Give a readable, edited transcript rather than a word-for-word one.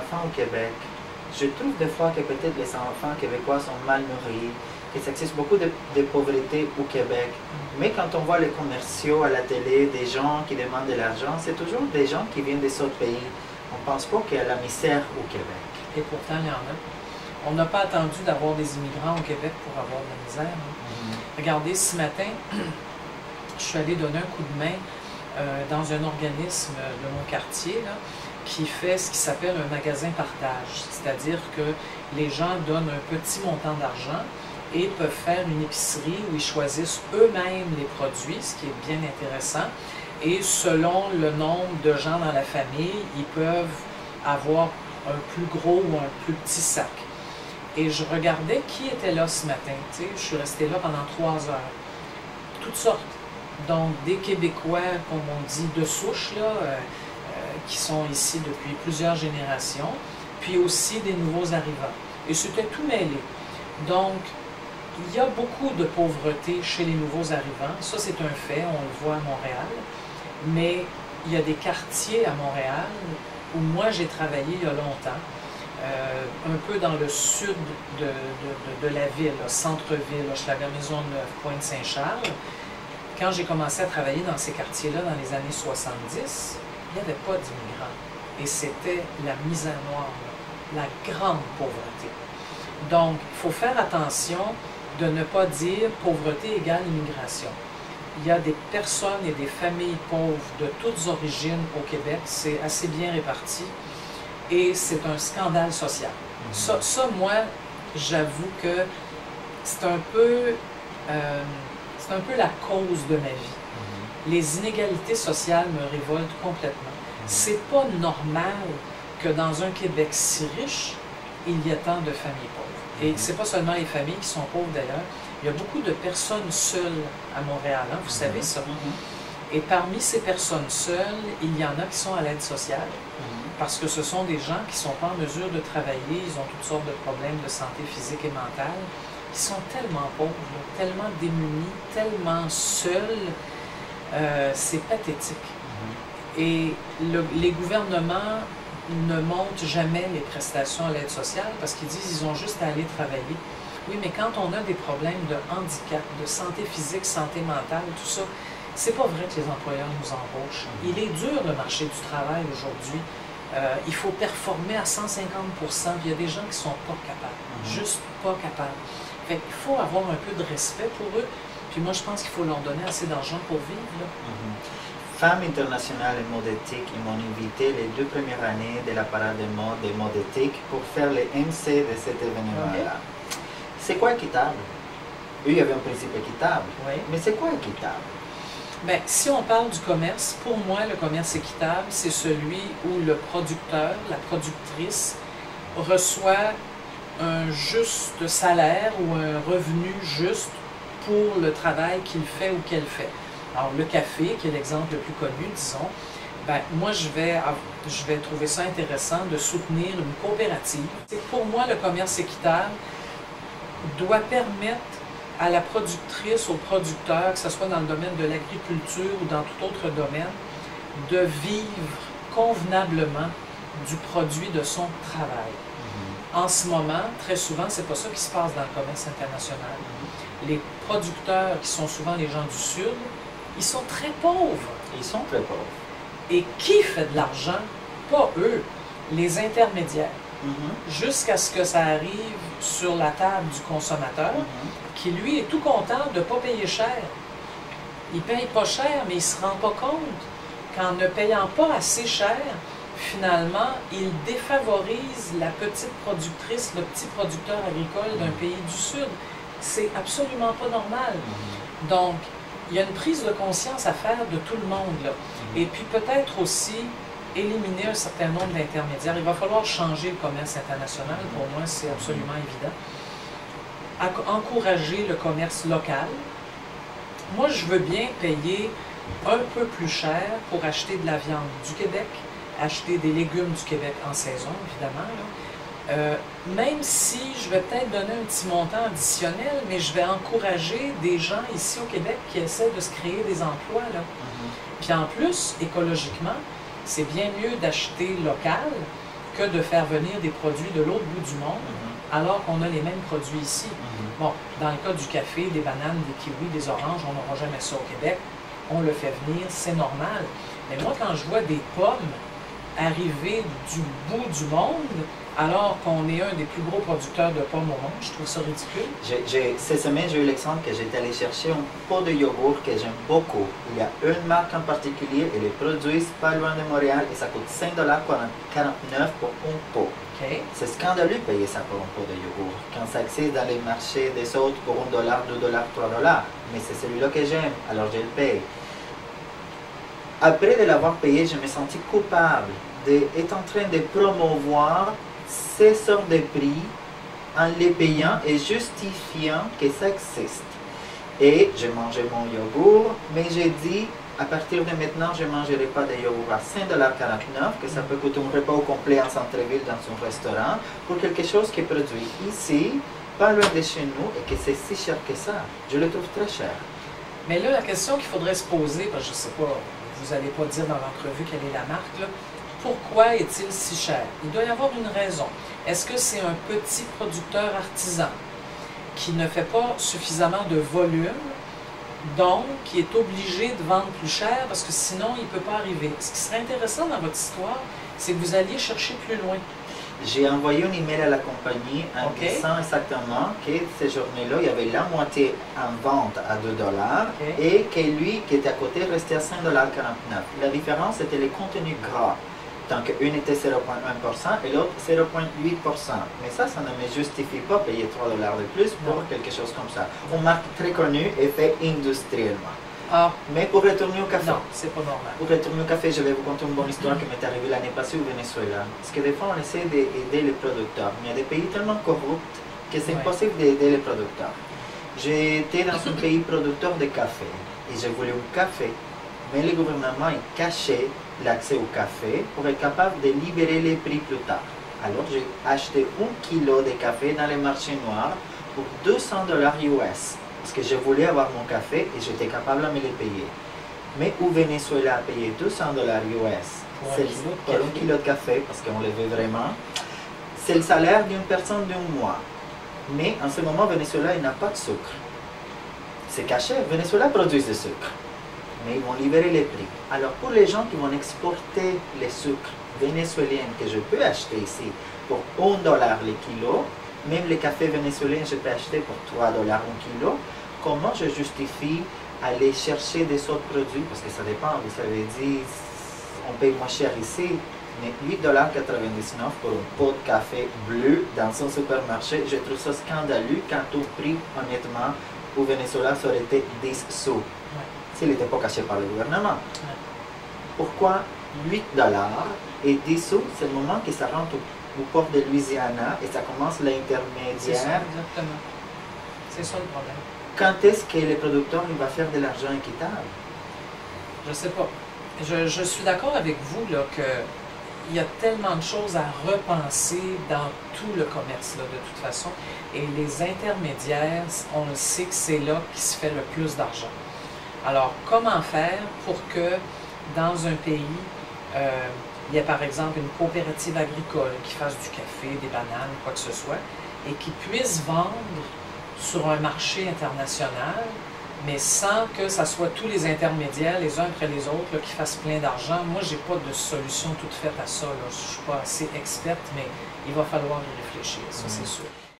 enfants au Québec, je trouve des fois que peut-être les enfants québécois sont mal nourris, qu'il existe beaucoup de pauvreté au Québec. Mais quand on voit les commerciaux à la télé, des gens qui demandent de l'argent, c'est toujours des gens qui viennent des autres pays. On ne pense pas qu'il y a la misère au Québec. Et pourtant, il y en a. On n'a pas attendu d'avoir des immigrants au Québec pour avoir de la misère. Hein. Regardez, ce matin, je suis allée donner un coup de main dans un organisme de mon quartier là, qui fait ce qui s'appelle un magasin partage. C'est-à-dire que les gens donnent un petit montant d'argent et peuvent faire une épicerie où ils choisissent eux-mêmes les produits, ce qui est bien intéressant. Et selon le nombre de gens dans la famille, ils peuvent avoir un plus gros ou un plus petit sac. Et je regardais qui était là ce matin. Tu sais, je suis restée là pendant 3 heures. Toutes sortes. Donc, des Québécois, comme on dit, de souche, là, qui sont ici depuis plusieurs générations, puis aussi des nouveaux arrivants. Et c'était tout mêlé. Donc, il y a beaucoup de pauvreté chez les nouveaux arrivants. Ça, c'est un fait, on le voit à Montréal. Mais il y a des quartiers à Montréal où moi, j'ai travaillé il y a longtemps, un peu dans le sud de la ville, centre-ville, Hochelaga-Maisonneuve, Pointe-Saint-Charles. Quand j'ai commencé à travailler dans ces quartiers-là dans les années 70, il n'y avait pas d'immigrants. Et c'était la misère noire, la grande pauvreté. Donc, il faut faire attention de ne pas dire pauvreté égale immigration. Il y a des personnes et des familles pauvres de toutes origines au Québec, c'est assez bien réparti et c'est un scandale social. Ça moi, j'avoue que c'est un peu la cause de ma vie. Les inégalités sociales me révoltent complètement. C'est pas normal que dans un Québec si riche, il y ait tant de familles pauvres. Et c'est pas seulement les familles qui sont pauvres d'ailleurs, il y a beaucoup de personnes seules à Montréal, hein, vous savez ça. Et parmi ces personnes seules, il y en a qui sont à l'aide sociale, parce que ce sont des gens qui ne sont pas en mesure de travailler, ils ont toutes sortes de problèmes de santé physique et mentale, qui sont tellement pauvres, tellement démunis, tellement seuls, c'est pathétique. Et les gouvernements ne montent jamais les prestations à l'aide sociale parce qu'ils disent qu'ils ont juste à aller travailler. Oui, mais quand on a des problèmes de handicap, de santé physique, santé mentale, tout ça, c'est pas vrai que les employeurs nous embauchent. Il est dur le marché du travail aujourd'hui. Il faut performer à 150 %. Il y a des gens qui sont pas capables, juste pas capables. Fait qu'il faut avoir un peu de respect pour eux. Puis moi, je pense qu'il faut leur donner assez d'argent pour vivre. Là. Femmes internationales et mode éthique, ils m'ont invité les 2 premières années de la parade de mode et mode éthique pour faire les MC de cet événement-là. C'est quoi équitable? Eux, il y avait un principe équitable. Mais c'est quoi équitable? Bien, si on parle du commerce, pour moi, le commerce équitable, c'est celui où le producteur, la productrice, reçoit un juste salaire ou un revenu juste pour le travail qu'il fait ou qu'elle fait. Alors, le café, qui est l'exemple le plus connu, disons, ben, moi, je vais trouver ça intéressant de soutenir une coopérative. Pour moi, le commerce équitable doit permettre à la productrice, au producteur, que ce soit dans le domaine de l'agriculture ou dans tout autre domaine, de vivre convenablement du produit de son travail. En ce moment, très souvent, c'est pas ça qui se passe dans le commerce international. Les producteurs, qui sont souvent les gens du Sud, ils sont très pauvres. Ils sont très pauvres. Et qui fait de l'argent? Pas eux, les intermédiaires. Jusqu'à ce que ça arrive sur la table du consommateur, qui lui est tout content de ne pas payer cher. Il ne paye pas cher, mais il ne se rend pas compte qu'en ne payant pas assez cher, finalement, il défavorise la petite productrice, le petit producteur agricole d'un pays du Sud. C'est absolument pas normal. Donc, il y a une prise de conscience à faire de tout le monde, là. Et puis peut-être aussi éliminer un certain nombre d'intermédiaires. Il va falloir changer le commerce international, pour moi c'est absolument évident. Encourager le commerce local. Moi je veux bien payer un peu plus cher pour acheter de la viande du Québec, acheter des légumes du Québec en saison, évidemment, là. Même si je vais peut-être donner un petit montant additionnel, mais je vais encourager des gens ici au Québec qui essaient de se créer des emplois, là. Puis en plus, écologiquement, c'est bien mieux d'acheter local que de faire venir des produits de l'autre bout du monde, alors qu'on a les mêmes produits ici. Bon, dans le cas du café, des bananes, des kiwis, des oranges, on n'aura jamais ça au Québec. On le fait venir, c'est normal. Mais moi, quand je vois des pommes arriver du bout du monde, alors qu'on est un des plus gros producteurs de pommes au monde, je trouve ça ridicule. Cette semaine, j'ai eu l'exemple que j'étais allé chercher un pot de yogourt que j'aime beaucoup. Il y a une marque en particulier, et les produisent pas loin de Montréal, et ça coûte 5,49 pour un pot. Okay. C'est scandaleux de payer ça pour un pot de yogourt, quand ça existe dans les marchés des autres pour $1, $2, $3. Mais c'est celui-là que j'aime, alors je le paye. Après de l'avoir payé, je me sentis coupable d'être en train de promouvoir ces sortes de prix en les payant et justifiant que ça existe. Et j'ai mangé mon yogourt, mais j'ai dit, à partir de maintenant, je ne mangerai pas de yogourt à 5,49 $, que ça peut coûter un repas au complet en centre-ville dans un restaurant, pour quelque chose qui est produit ici, pas loin de chez nous, et que c'est si cher que ça. Je le trouve très cher. Mais là, la question qu'il faudrait se poser, parce que je ne sais pas, vous n'allez pas dire dans l'entrevue quelle est la marque, là, pourquoi est-il si cher? Il doit y avoir une raison. Est-ce que c'est un petit producteur artisan qui ne fait pas suffisamment de volume, donc qui est obligé de vendre plus cher parce que sinon il ne peut pas arriver? Ce qui serait intéressant dans votre histoire, c'est que vous alliez chercher plus loin. J'ai envoyé un email à la compagnie en disant exactement que ces journées-là, il y avait la moitié en vente à 2 $, et que lui, qui était à côté, restait à 5,49 $. La différence, c'était les contenus gras. Tant qu'une était 0,1% et l'autre 0,8%. Mais ça ne me justifie pas payer 3 $ de plus pour quelque chose comme ça. Une marque très connue et fait industriellement. Ah. Mais pour retourner au café. Non, c'est pas normal. Pour retourner au café, je vais vous conter une bonne histoire qui m'est arrivée l'année passée au Venezuela. Parce que des fois, on essaie d'aider les producteurs. Mais il y a des pays tellement corrupts que c'est impossible d'aider les producteurs. J'étais dans un pays producteur de café et j'ai voulu un café. Mais le gouvernement cachait l'accès au café pour être capable de libérer les prix plus tard. Alors j'ai acheté 1 kilo de café dans les marchés noirs pour 200 $ US. Parce que je voulais avoir mon café et j'étais capable de me les payer. Mais au Venezuela, à payer 200 $ US pour un kilo de café, parce qu'on le veut vraiment, c'est le salaire d'une personne d'un mois. Mais en ce moment, au Venezuela, il n'a pas de sucre. C'est caché, Venezuela produit du sucre. Mais ils vont libérer les prix. Alors pour les gens qui vont exporter les sucres vénézuéliens que je peux acheter ici pour 1 $ le kilo, même les cafés vénézuéliens je peux acheter pour 3 $ un kilo, comment je justifie aller chercher des autres produits? Parce que ça dépend, vous avez dit, on paye moins cher ici, mais 8,99 $ pour un pot de café bleu dans un supermarché, je trouve ça scandaleux quand au prix, honnêtement, au Venezuela, ça aurait été 10 sous. S'il n'était pas caché par le gouvernement. Pourquoi 8 $ et 10 sous, c'est le moment que ça rentre au port de Louisiana et ça commence l'intermédiaire. C'est ça, exactement. C'est ça le problème. Quand est-ce que le producteur il va faire de l'argent équitable? Je ne sais pas. Je suis d'accord avec vous là, qu'il y a tellement de choses à repenser dans tout le commerce là, de toute façon. Et les intermédiaires, on le sait que c'est là qui se fait le plus d'argent. Alors, comment faire pour que dans un pays, il y ait par exemple une coopérative agricole qui fasse du café, des bananes, quoi que ce soit, et qui puisse vendre sur un marché international, mais sans que ça soit tous les intermédiaires, les uns après les autres, là, qui fassent plein d'argent. Moi, je n'ai pas de solution toute faite à ça. Là. Je ne suis pas assez experte, mais il va falloir y réfléchir, ça c'est sûr.